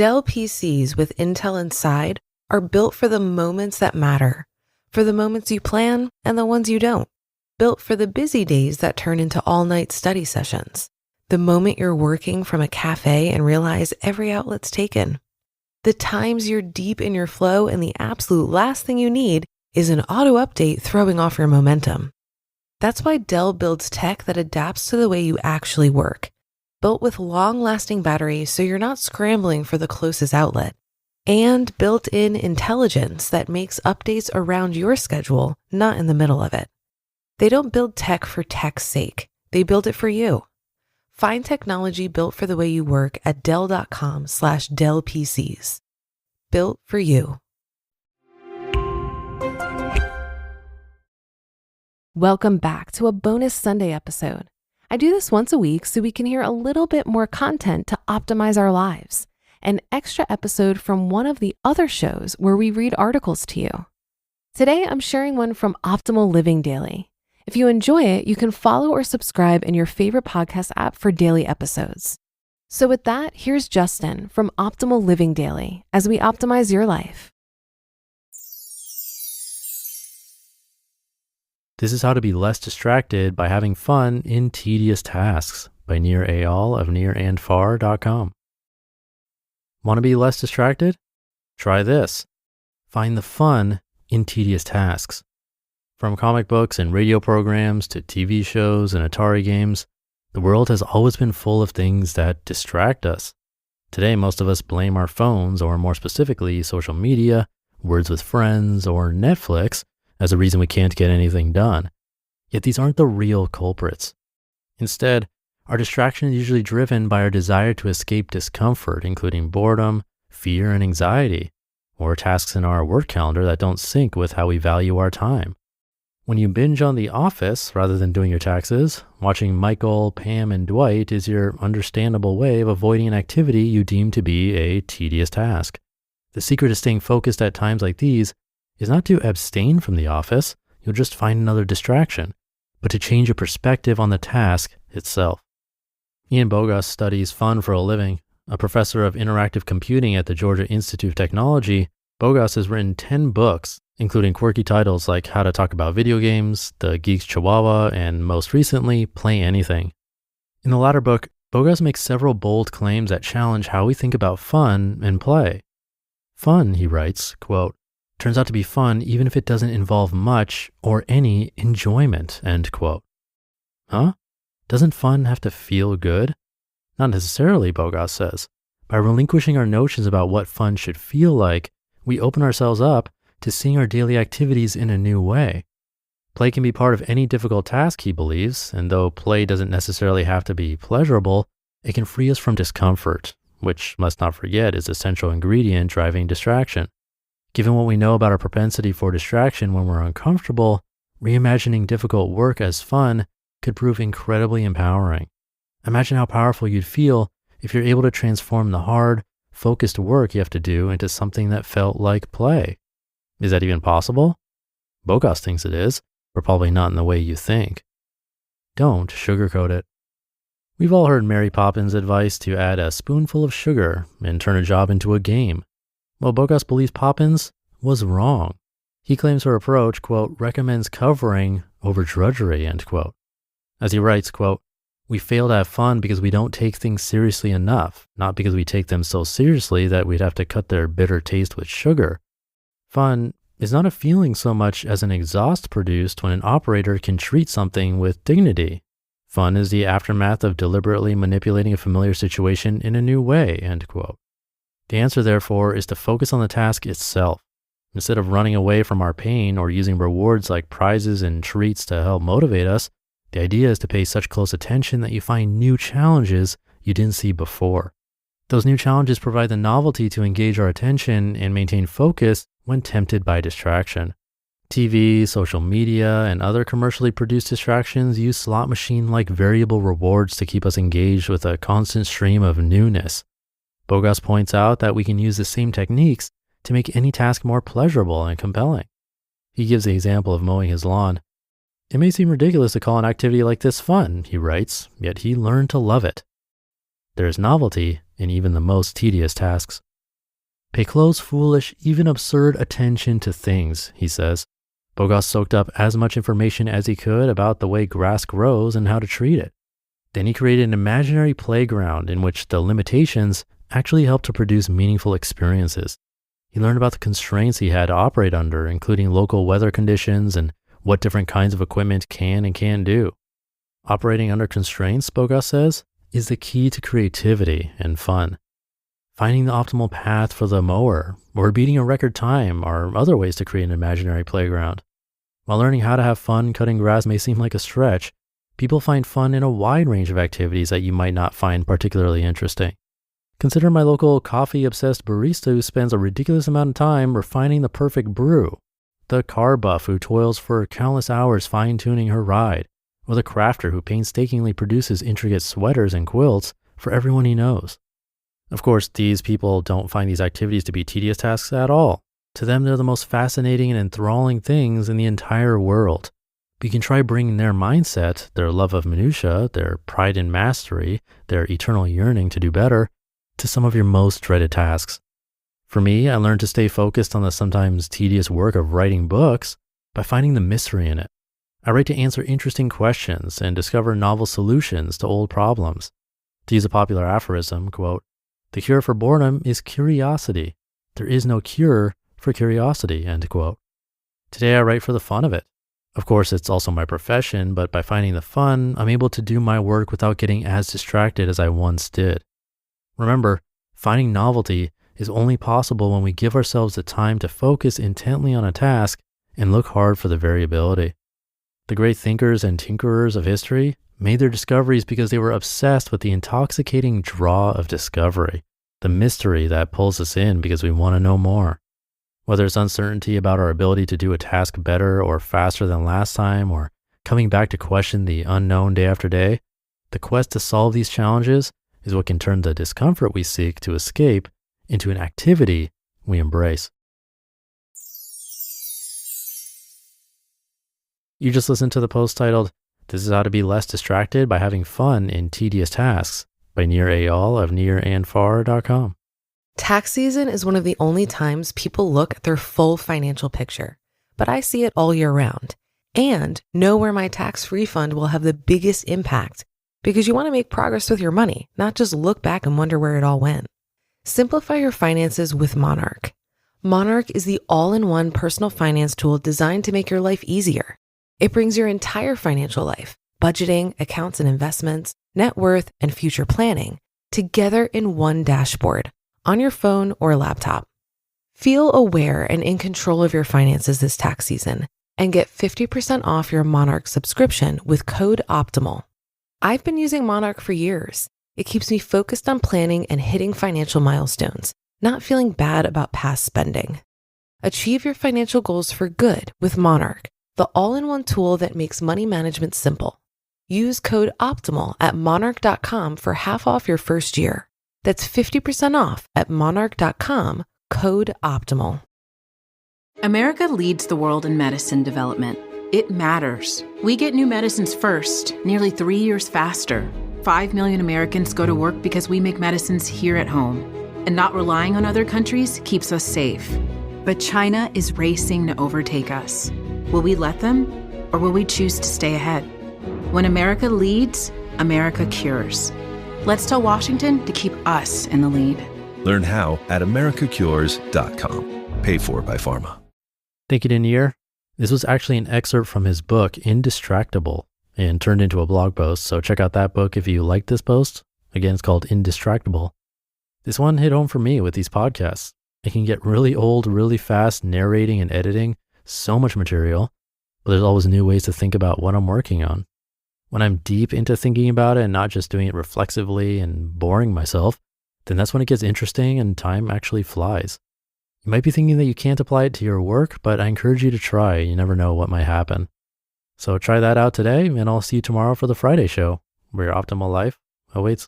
Dell PCs with Intel inside are built for the moments that matter, for the moments you plan and the ones you don't. Built for the busy days that turn into all-night study sessions. The moment you're working from a cafe and realize every outlet's taken. The times you're deep in your flow and the absolute last thing you need is an auto update throwing off your momentum. That's why Dell builds tech that adapts to the way you actually work. Built with long-lasting batteries so you're not scrambling for the closest outlet. And built-in intelligence that makes updates around your schedule, not in the middle of it. They don't build tech for tech's sake. They build it for you. Find technology built for the way you work at Dell.com/Dell PCs. Built for you. Welcome back to a bonus Sunday episode. I do this once a week so we can hear a little bit more content to optimize our lives. An extra episode from one of the other shows where we read articles to you. Today, I'm sharing one from Optimal Living Daily. If you enjoy it, you can follow or subscribe in your favorite podcast app for daily episodes. So with that, here's Justin from Optimal Living Daily as we optimize your life. This is how to be less distracted by having fun in tedious tasks by Nir Eyal of nirandfar.com. Want to be less distracted? Try this. Find the fun in tedious tasks. From comic books and radio programs to TV shows and Atari games, the world has always been full of things that distract us. Today, most of us blame our phones, or more specifically, social media, words with friends, or Netflix as a reason we can't get anything done. Yet these aren't the real culprits. Instead, our distraction is usually driven by our desire to escape discomfort, including boredom, fear, and anxiety, or tasks in our work calendar that don't sync with how we value our time. When you binge on The Office rather than doing your taxes, watching Michael, Pam, and Dwight is your understandable way of avoiding an activity you deem to be a tedious task. The secret to staying focused at times like these is not to abstain from The Office, you'll just find another distraction, but to change your perspective on the task itself. Ian Bogost studies fun for a living. A professor of interactive computing at the Georgia Institute of Technology, Bogost has written 10 books, including quirky titles like How to Talk About Video Games, The Geek's Chihuahua, and most recently, Play Anything. In the latter book, Bogost makes several bold claims that challenge how we think about fun and play. Fun, he writes, quote, turns out to be fun even if it doesn't involve much or any enjoyment, end quote. Huh? Doesn't fun have to feel good? Not necessarily, Bogost says. By relinquishing our notions about what fun should feel like, we open ourselves up to seeing our daily activities in a new way. Play can be part of any difficult task, he believes, and though play doesn't necessarily have to be pleasurable, it can free us from discomfort, which, let's not forget, is an essential ingredient driving distraction. Given what we know about our propensity for distraction when we're uncomfortable, reimagining difficult work as fun could prove incredibly empowering. Imagine how powerful you'd feel if you're able to transform the hard, focused work you have to do into something that felt like play. Is that even possible? Bogost thinks it is, but probably not in the way you think. Don't sugarcoat it. We've all heard Mary Poppins' advice to add a spoonful of sugar and turn a job into a game. Well, Bogost believes Poppins was wrong. He claims her approach, quote, recommends covering over drudgery, end quote. As he writes, quote, we fail to have fun because we don't take things seriously enough, not because we take them so seriously that we'd have to cut their bitter taste with sugar. Fun is not a feeling so much as an exhaust produced when an operator can treat something with dignity. Fun is the aftermath of deliberately manipulating a familiar situation in a new way, end quote. The answer, therefore, is to focus on the task itself. Instead of running away from our pain or using rewards like prizes and treats to help motivate us, the idea is to pay such close attention that you find new challenges you didn't see before. Those new challenges provide the novelty to engage our attention and maintain focus when tempted by distraction. TV, social media, and other commercially produced distractions use slot machine-like variable rewards to keep us engaged with a constant stream of newness. Bogost points out that we can use the same techniques to make any task more pleasurable and compelling. He gives the example of mowing his lawn. It may seem ridiculous to call an activity like this fun, he writes, yet he learned to love it. There is novelty in even the most tedious tasks. Pay close, foolish, even absurd attention to things, he says. Bogost soaked up as much information as he could about the way grass grows and how to treat it. Then he created an imaginary playground in which the limitations actually helped to produce meaningful experiences. He learned about the constraints he had to operate under, including local weather conditions and what different kinds of equipment can and can't do. Operating under constraints, Bogost says, is the key to creativity and fun. Finding the optimal path for the mower or beating a record time are other ways to create an imaginary playground. While learning how to have fun cutting grass may seem like a stretch, people find fun in a wide range of activities that you might not find particularly interesting. Consider my local coffee-obsessed barista who spends a ridiculous amount of time refining the perfect brew, the car buff who toils for countless hours fine-tuning her ride, or the crafter who painstakingly produces intricate sweaters and quilts for everyone he knows. Of course, these people don't find these activities to be tedious tasks at all. To them, they're the most fascinating and enthralling things in the entire world. But you can try bringing their mindset, their love of minutia, their pride in mastery, their eternal yearning to do better, to some of your most dreaded tasks. For me, I learned to stay focused on the sometimes tedious work of writing books by finding the mystery in it. I write to answer interesting questions and discover novel solutions to old problems. To use a popular aphorism, quote, "The cure for boredom is curiosity. There is no cure for curiosity," end quote. Today I write for the fun of it. Of course, it's also my profession, but by finding the fun, I'm able to do my work without getting as distracted as I once did. Remember, finding novelty is only possible when we give ourselves the time to focus intently on a task and look hard for the variability. The great thinkers and tinkerers of history made their discoveries because they were obsessed with the intoxicating draw of discovery, the mystery that pulls us in because we want to know more. Whether it's uncertainty about our ability to do a task better or faster than last time, or coming back to question the unknown day after day, the quest to solve these challenges is what can turn the discomfort we seek to escape into an activity we embrace. You just listened to the post titled, "This is How to Be Less Distracted by Having Fun in Tedious Tasks" by Nir Eyal of nirandf.com. Tax season is one of the only times people look at their full financial picture, but I see it all year round and know where my tax refund will have the biggest impact because you want to make progress with your money, not just look back and wonder where it all went. Simplify your finances with Monarch. Monarch is the all-in-one personal finance tool designed to make your life easier. It brings your entire financial life, budgeting, accounts and investments, net worth, and future planning together in one dashboard on your phone or laptop. Feel aware and in control of your finances this tax season and get 50% off your Monarch subscription with code OPTIMAL. I've been using Monarch for years. It keeps me focused on planning and hitting financial milestones, not feeling bad about past spending. Achieve your financial goals for good with Monarch, the all-in-one tool that makes money management simple. Use code OPTIMAL at monarch.com for half off your first year. That's 50% off at monarch.com, code OPTIMAL. America leads the world in medicine development. It matters. We get new medicines first, nearly 3 years faster. 5 million Americans go to work because we make medicines here at home. And not relying on other countries keeps us safe. But China is racing to overtake us. Will we let them, or will we choose to stay ahead? When America leads, America cures. Let's tell Washington to keep us in the lead. Learn how at americacures.com. Paid for by Pharma. Thank you to Nir. This was actually an excerpt from his book, Indistractable, and turned into a blog post. So check out that book if you like this post. Again, it's called Indistractable. This one hit home for me with these podcasts. It can get really old, really fast, narrating and editing, so much material, but there's always new ways to think about what I'm working on. When I'm deep into thinking about it and not just doing it reflexively and boring myself, then that's when it gets interesting and time actually flies. You might be thinking that you can't apply it to your work, but I encourage you to try. You never know what might happen. So try that out today, and I'll see you tomorrow for the Friday show, where your optimal life awaits.